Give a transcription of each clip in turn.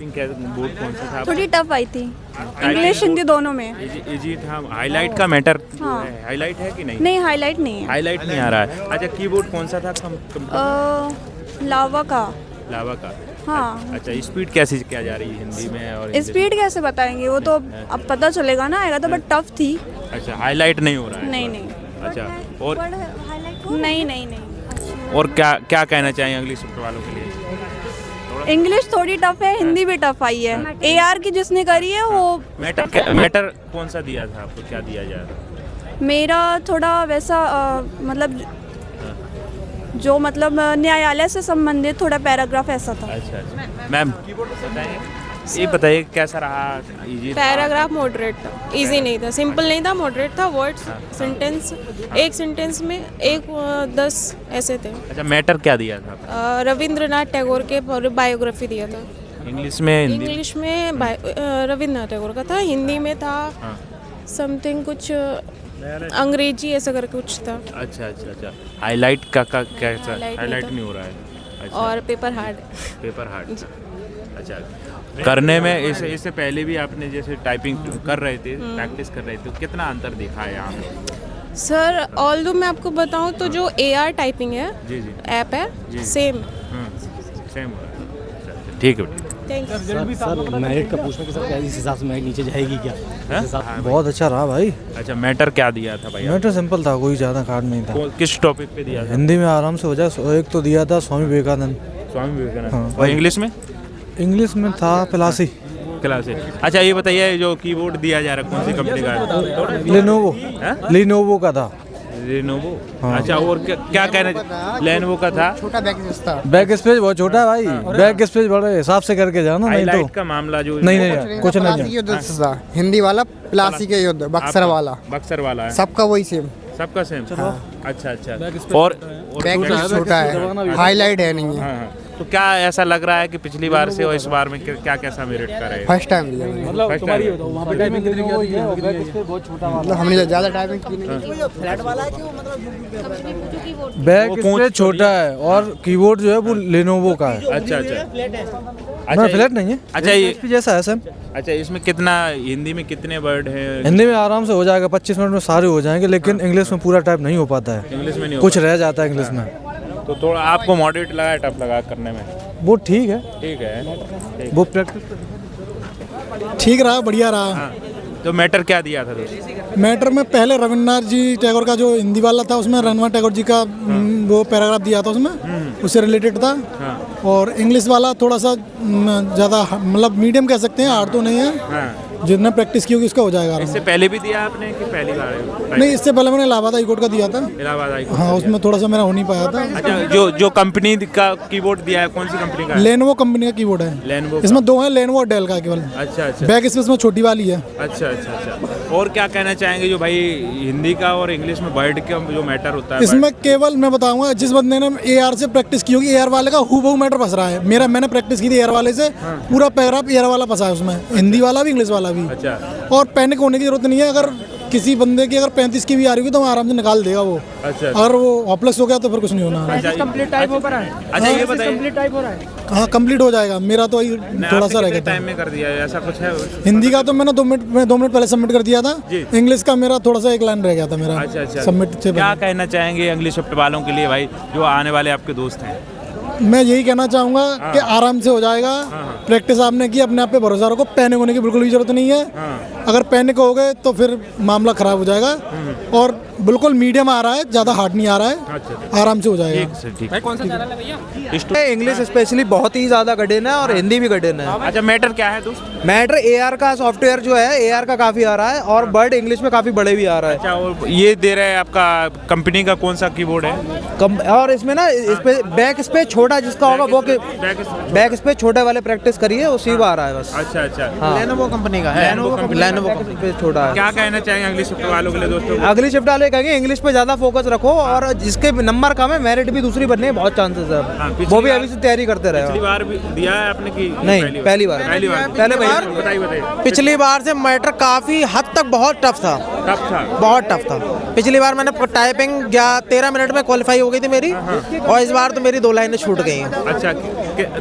Typing क्या board कौन सा था? थोड़ी टफ आई थी, इंग्लिश हिंदी दोनों में। इजी था। हाईलाइट का मैटर हाँ। हाईलाइट है कि नहीं? नहीं, हाईलाइट नहीं है। हाईलाइट नहीं आ रहा है। अच्छा, कीबोर्ड कौन सा था? लावा का। लावा का। हाँ। अच्छा, स्पीड कैसी क्या जा रही है हिंदी में और इंग्लिश स्पीड कैसे बताएंगे, वो तो अब पता चलेगा ना, आएगा तो। बट टफ थी। में? अच्छा, हाईलाइट नहीं हो रहा है? नहीं नहीं अच्छा, और नहीं नहीं नहीं। और क्या क्या कहना चाहिए इंग्लिश सब्जेक्ट वालों के लिए? इंग्लिश थोड़ी टफ है, हिंदी भी टफ आई है। AR की जिसने करी है वो। मैटर कौन सा दिया था आपको? क्या दिया जा रहा? मेरा थोड़ा वैसा मतलब जो मतलब न्यायालय से संबंधित थोड़ा पैराग्राफ ऐसा था। अच्छा अच्छा। मैम ये बताइए कैसा रहा? इजी? पैराग्राफ मॉडरेट था, इजी नहीं था, सिंपल नहीं था, मॉडरेट था। वर्ड्स सेंटेंस, एक सेंटेंस में 10 ऐसे थे। अच्छा, मैटर क्या दिया था? रविंद्रनाथ टैगोर के बायोग्राफी दिया था। इंग्लिश में? हिंदी? इंग्लिश में रविंद्रनाथ टैगोर का था, हिंदी में था समथिंग कुछ अंग्रेजी ऐसा करके कुछ था। अच्छा अच्छा अच्छा। हाईलाइट का कैसा? हाईलाइट नहीं हो रहा है। अच्छा। और पेपर हार्ड। Paper hard. अच्छा, करने में इससे पहले भी आपने जैसे टाइपिंग कर रहे थे, प्रैक्टिस कर रहे थे, तो कितना अंतर दिखा है यहाँ पे? सर ऑल्दो मैं आपको बताऊं तो जो AR टाइपिंग है, जी जी, ऐप है, जी। सेम सेम हो रहा है। अच्छा, ठीक है। Thank you. सर मेरिट का पूछने के सर इस हिसाब से मेरिट नीचे जाएगी क्या? हाँ, बहुत अच्छा रहा भाई। अच्छा, मैटर क्या दिया था भाई? मैटर सिंपल था, कोई ज़्यादा हार्ड नहीं था। किस टॉपिक पे दिया था? हिंदी में आराम से हो जाए। एक तो दिया था स्वामी विवेकानंद। स्वामी विवेकानंद। हाँ। और इंग्लिश में? इंग्लिश में था प्लासी। क्लास है। अच्छा, ये बताइए जो कीबोर्ड दिया जा रहा है कौन सी कंपनी का है? लिनोवो का था। लेनोवो। हाँ। अच्छा, और क्या कहना? लेनोवो का था। छोटा बैक स्पेस बहुत छोटा है भाई। बैक स्पेस बड़े हिसाब से करके जाना, नहीं हाईलाइट तो का मामला जो नहीं कुछ नहीं। युद्ध था हिंदी वाला, प्लासी के युद्ध बक्सर वाला, बक्सर वाला है। सबका वही सेम। सबका सेम। अच्छा अच्छा। और बैक छोटा है, हाईलाइट है नहीं है। हाँ हाँ। तो क्या ऐसा लग रहा है कि पिछली बार से और इस बार में क्या कैसा मेरिट का रहेगा? फर्स्ट टाइम दिया मैंने। मतलब तुम्हारी वहाँ पे टाइपिंग कितनी की है? बहुत छोटा मतलब हमने ज़्यादा टाइपिंग की नहीं। बैक स्पेस छोटा है और कीबोर्ड जो है वो लेनोवो का है। अच्छा अच्छा। ना फ्लैट नहीं है। अच्छा, ये जैसा है सेम। अच्छा, इसमें कितना हिंदी में कितने वर्ड हैं? हिंदी में आराम से हो जाएगा, 25 मिनट में सारे हो जाएंगे, लेकिन इंग्लिश में पूरा टाइप नहीं हो पाता है। इंग्लिश में नहीं कुछ रह जाता है इंग्लिश में। तो थोड़ा आपको मॉडरेट लगा, टफ लगा करने में? वो ठीक है, ठीक है। वो प्रैक्टिस। ठीक रहा, बढ़िया रहा। हाँ। तो मैटर क्या दिया था दोस्त? मैटर में पहले रविन्द्रनाथ जी टैगोर का जो हिंदी वाला था, उसमें रविन्द्रनाथ टैगोर जी का वो पैराग्राफ दिया था, उसमें उससे रिलेटेड था। हाँ। और इंग्लिश वाला थोड़ा सा ज़्यादा मतलब मीडियम कह सकते हैं, हार्ड तो नहीं है। हाँ। जितना प्रैक्टिस की होगी उसका हो जाएगा। इससे पहले भी दिया आपने कि पहली बार? नहीं, इससे पहले मैंने इलाहाबाद हाई कोर्ट का दिया था। Allahabad high court. हाँ, उसमें थोड़ा सा मेरा हो नहीं पाया था। अच्छा, जो कंपनी का कीबोर्ड दिया है कौन सी कंपनी का है? लेनोवो कंपनी का कीबोर्ड है। लेनोवो। इसमें 2 है, लेनोवो और डेल का केवल। अच्छा अच्छा। बैक स्पेस में छोटी वाली है। अच्छा अच्छा अच्छा। और क्या कहना चाहेंगे जो भाई हिंदी का और इंग्लिश में वर्ड का जो मैटर होता है? इसमें केवल मैं बताऊंगा, जिस बंदे ने AR से प्रैक्टिस की होगी, AR वाले का हूबहू मैटर फंस रहा है। मैंने प्रैक्टिस की थी AR वाले से, पूरा पैराग्राफ AR वाला फंसा है उसमें, हिंदी वाला भी इंग्लिश वाला भी। अच्छा। और पैनिक होने की जरूरत नहीं है। अगर किसी बंदे की अगर 35 की भी आ रही होगी तो आराम से निकाल देगा वो। अच्छा। अगर वो हॉपलेस हो गया तो फिर कुछ नहीं होना। कंप्लीट टाइप हो रहा है? अच्छा, ये बताइए। हाँ, कंप्लीट हो जाएगा। मेरा तो थोड़ा सा रह गया था। टाइम में कर दिया है ऐसा कुछ है? हिंदी का तो मैंने 2 मिनट पहले सबमिट कर दिया था। इंग्लिश का मेरा थोड़ा सा 1 लाइन रह गया था मेरा। अच्छा अच्छा। सबमिट से क्या कहना चाहेंगे इंग्लिश वालों के लिए भाई जो आने वाले आपके दोस्त हैं? मैं यही कहना चाहूँगा कि आराम से हो जाएगा। प्रैक्टिस आपने की, अपने आप पे भरोसा रखो। पैनिक होने की बिल्कुल भी जरूरत नहीं है। अगर पैनिक हो गए तो फिर मामला खराब हो जाएगा। और बिल्कुल मीडियम आ रहा है, ज़्यादा हार्ड नहीं आ रहा है। अच्छा। आराम से हो जाएगा। ठीक। कौन सा चैनल है भैया? इंग्लिश स्पेशली बहुत ही ज़्यादा कठिन है और हिंदी भी कठिन है। अच्छा, मैटर क्या है दोस्त? मैटर AR का सॉफ्टवेयर जो है, AR का काफ़ी आ रहा है और वर्ड इंग्लिश में काफ़ी बड़े भी आ रहा है। अच्छा, और ये दे रहे हैं आपका कंपनी का कौन सा कीबोर्ड है? और इसमें ना इस पे बैक स्पेस छोटा जिसका होगा वो बैक स्पेस छोटे वाले प्रैक्टिस करिए, उसी को आ रहा है बस। अच्छा अच्छा। लेनोवो कंपनी का है। लेनोवो कंपनी छोटा है। क्या कहना चाहेंगे इंग्लिश वालों के लिए दोस्तों? अगली शिफ्ट वाले कहेंगे इंग्लिश पे ज़्यादा फोकस रखो और जिसके नंबर कम है मेरिट भी दूसरी बनने के बहुत चांसेस है। वो भी अभी से तैयारी करते रहे। पिछली बार भी दिया है आपने कि नहीं? पहली बार। बताइए। पिछली बार से मैटर काफ़ी हद तक बहुत टफ था। बहुत टफ था। पिछली बार मैंने टाइपिंग 13 मिनट में क्वालिफाई हो गई थी मेरी, और इस बार तो मेरी 2 लाइनें छूट गई हैं। अच्छा,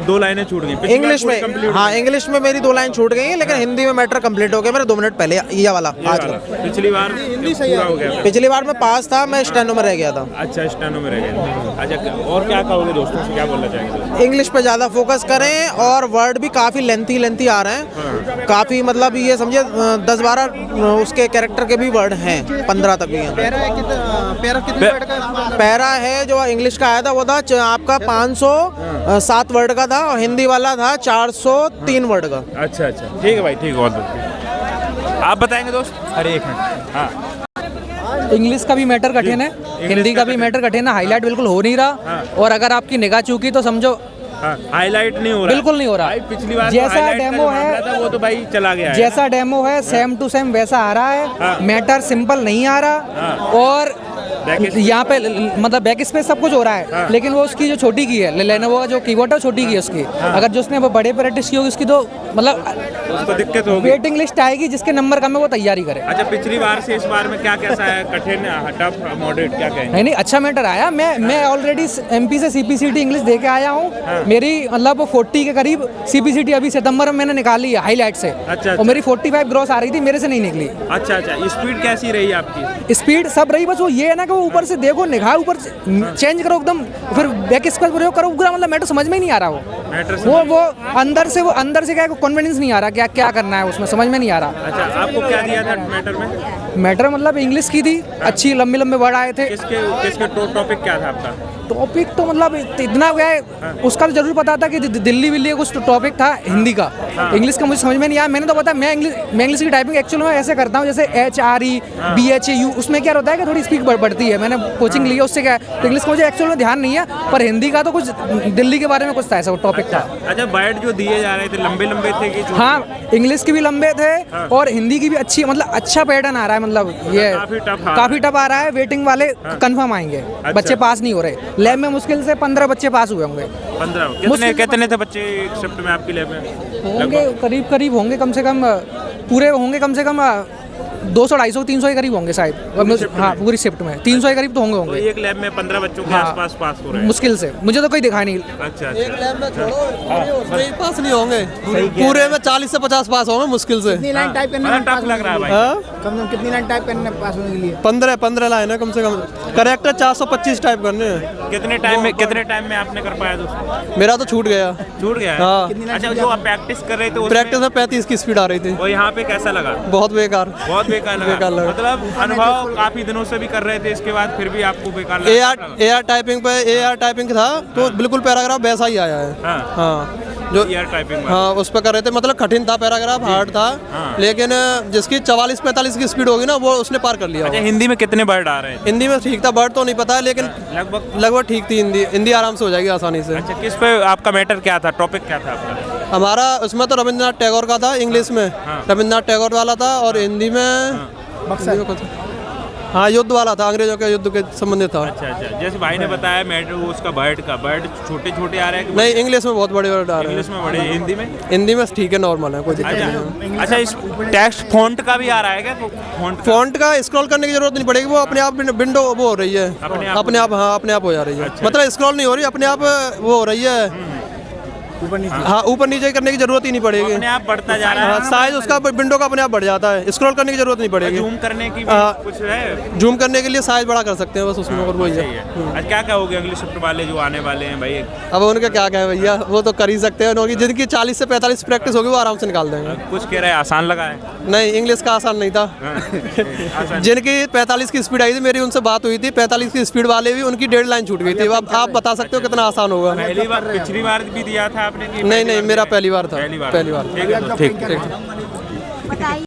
2 लाइनें छूट गई पिछली इंग्लिश बार में, पूरी complete हाँ हो गई। इंग्लिश में मेरी 2 लाइन छूट गई हैं, लेकिन हिंदी में मैटर कंप्लीट हो गया मेरा 2 मिनट पहले, ये वाला ये आज वाला। का। पिछली बार पूरा हो गया। पिछली बार मैं पास था, मैं स्टेनो में रह गया था। अच्छा स्टेनो में रह गए। अच्छा और क्या कहोगे दोस्तों से, क्या बोलना चाहेंगे? इंग्लिश पे ज़्यादा फोकस करें, और वर्ड भी काफ़ी लेंथी आ रहे हैं, काफ़ी मतलब ये समझिए 10-12 उसके कैरेक्टर के भी वर्ड हैं, 15 तक भी हैं। पैरा है जो इंग्लिश का आया था वो था आपका 507 वर्ड का था, और हिंदी वाला था 403 वर्ड का। अच्छा ठीक है भाई, ठीक है, बहुत बहुत। आप बताएंगे दोस्त? अरे एक मिनट, हाँ इंग्लिश का भी मैटर कठिन है, हिंदी का भी मैटर कठिन है, हाईलाइट बिल्कुल हो नहीं रहा, और अगर आपकी निगाह चूकी तो समझो हाईलाइट नहीं हो रहा, बिल्कुल नहीं हो रहा। भाई पिछली बार जैसा तो highlight का डेमो जो है, मामला था, वो तो भाई चला गया है। जैसा डेमो है सेम टू सेम वैसा आ रहा है, मैटर सिंपल नहीं आ रहा, और यहाँ पे मतलब बैक स्पेस सब कुछ हो रहा है, लेकिन वो उसकी जो छोटी की है लेनोवो का जो कीबोर्ड है छोटी की है उसकी, अगर जो उसने वो बड़े प्रैक्टिस की होगी उसकी तो मतलब उसको दिक्कत होगी। वेटिंग लिस्ट आएगी, जिसके नंबर कम है वो तैयारी करे। अच्छा पिछली बार से इस बार में क्या कैसा है, कठिन, टफ, मॉडरेट, क्या कहेंगे? नहीं अच्छा मैटर आया। मैं ऑलरेडी एमपी से सीपीसीटी इंग्लिश दे के आया हूँ, मेरी मतलब 40 के करीब सीपीसीटी अभी सितंबर में मैंने निकाली है हाईलाइट से, अच्छा। और मेरी 45 ग्रॉस आ रही थी, मेरे से नहीं निकली। अच्छा स्पीड कैसी रही आपकी? स्पीड सब रही, बस वो ये है ना कि वो ऊपर से देखो, निगाह ऊपर से चेंज करो एकदम, फिर बैक स्पेस प्रयोग करो, पूरा मतलब मैटर समझ में ही नहीं आ रहा वो अंदर से क्या कॉन्फिडेंस नहीं आ रहा, क्या करना है उसमें समझ में नहीं आ रहा। अच्छा आपको क्या दिया था मैटर में? मैटर मतलब इंग्लिश की थी, अच्छी लंबे वर्ड आए थे। किसके टॉपिक क्या था आपका? टॉपिक तो मतलब इतना क्या है, उसका तो जरूर पता था कि दिल्ली विल्ली का कुछ टॉपिक था हिंदी का, इंग्लिश का मुझे समझ में नहीं आया। मैंने तो पता मैं इंग्लिश की टाइपिंग एक्चुअली मैं ऐसे करता हूँ जैसे HRE BHAU, उसमें क्या होता है कि थोड़ी स्पीड बढ़ती है, मैंने कोचिंग ली है उससे, क्या है तो इंग्लिश का मुझे एक्चुअली में ध्यान नहीं है, पर हिंदी का तो कुछ दिल्ली के बारे में कुछ था, ऐसा टॉपिक था। अच्छा वर्ड जो दिए जा रहे थे लंबे थे कि हाँ इंग्लिश की भी लंबे थे, और हिंदी की भी अच्छी, मतलब अच्छा पैटर्न आ रहा है, मतलब ये काफी टफ आ रहा है। वेटिंग वाले कंफर्म आएंगे, बच्चे पास नहीं हो रहे। लैब में मुश्किल से 15 बच्चे पास हुए होंगे। 15? कितने थे बच्चे एक शिफ्ट में आपकी लैब में? होंगे करीब होंगे कम से कम, पूरे होंगे कम से कम 200 250 300 के करीब होंगे शायद। हाँ पूरी शिफ्ट में 300 के करीब तो होंगे तो एक लैब में 15 बच्चों के आसपास पास हो रहे हैं मुश्किल से, मुझे तो कोई दिखा नहीं। अच्छा एक लैब में छोड़ो, पास नहीं होंगे, पूरे में 40 से 50 पास होंगे मुश्किल से। कितनी लाइन टाइप करने में टफ लग रहा है भाई। कम से कम कितनी लाइन टाइप करने में पास होने के लिए? 15 लाइन है कम से कम, करेक्टर 425 टाइप करने हैं। कितने टाइम में आपने कर पाया दोस्तों? मेरा तो छूट गया। छूट गया है? हाँ। अच्छा जो आप प्रैक्टिस कर रहे थे प्रैक्टिस में 35 की स्पीड आ रही थी। वो यहाँ पे कैसा लगा? बहुत बेकार लगा। मतलब अनुभव काफी दिनों से भी कर रहे थे, इसके बाद फिर भी आपको बेकार लगा? AR टाइपिंग था तो बिल्कुल पैराग्राफ वैसा ही आया है। हाँ जो AR टाइपिंग, हाँ उस पर कर रहे थे, मतलब कठिन था पैराग्राफ, हार्ड था, लेकिन जिसकी 44-45 की स्पीड होगी ना वो उसने पार कर लिया। अच्छा हिंदी में कितने वर्ड आ रहे हैं? हिंदी में ठीक था, वर्ड तो नहीं पता है, लेकिन लगभग ठीक थी। हिंदी आराम से हो जाएगी आसानी से। अच्छा किस पे आपका मैटर क्या था, टॉपिक क्या था आपका? हमारा उसमें तो रविंद्रनाथ टैगोर का था, इंग्लिश में रविंद्रनाथ टैगोर वाला था, और हिंदी में हाँ युद्ध वाला था, अंग्रेजों के युद्ध के संबंधित था। अच्छा जैसे भाई ने बताया मैटर वो उसका वर्ड छोटे आ रहे हैं? नहीं इंग्लिश में बहुत बड़े वर्ड आ रहे हैं। इंग्लिश में बड़े, हिंदी में ठीक है, नॉर्मल है, कोई दिक्कत नहीं है। अच्छा इस टेक्स्ट फॉन्ट का भी आ रहा है क्या? फॉन्ट का स्क्रॉल करने की जरूरत नहीं पड़ेगी, वो अपने आप विंडो वो हो रही है, अपने आप हो जा रही है। मतलब स्क्रॉल नहीं हो रही, अपने आप वो हो रही है, हाँ ऊपर नीचे करने की जरूरत ही नहीं पड़ेगी, अपने आप बढ़ता जा रहा है। साइज उसका विंडो का अपने आप बढ़ जाता है, स्क्रॉल करने की जरूरत नहीं पड़ेगी। जूम करने की कुछ है? जूम करने के लिए साइज बड़ा कर सकते हैं बस उसमें, और वही है। अच्छा क्या कहोगे अगले शिफ्ट वाले जो आने वाले हैं भाई? अब उनका क्या कहें भैया, वो तो कर ही सकते हैं, उनकी जिनकी 40 से 45 प्रैक्टिस होगी वो आराम से निकाल देंगे। कुछ कह रहे हैं आसान लगा है? नहीं इंग्लिश का आसान नहीं था। जिनकी 45 की स्पीड आई थी, मेरी उनसे बात हुई थी, 45 की स्पीड वाले भी उनकी डेडलाइन छूट गई थी। अब आप बता सकते हो कितना आसान होगा। पिछली बार भी दिया था आपने? नहीं मेरा पहली बार था। पहली बार। ठीक।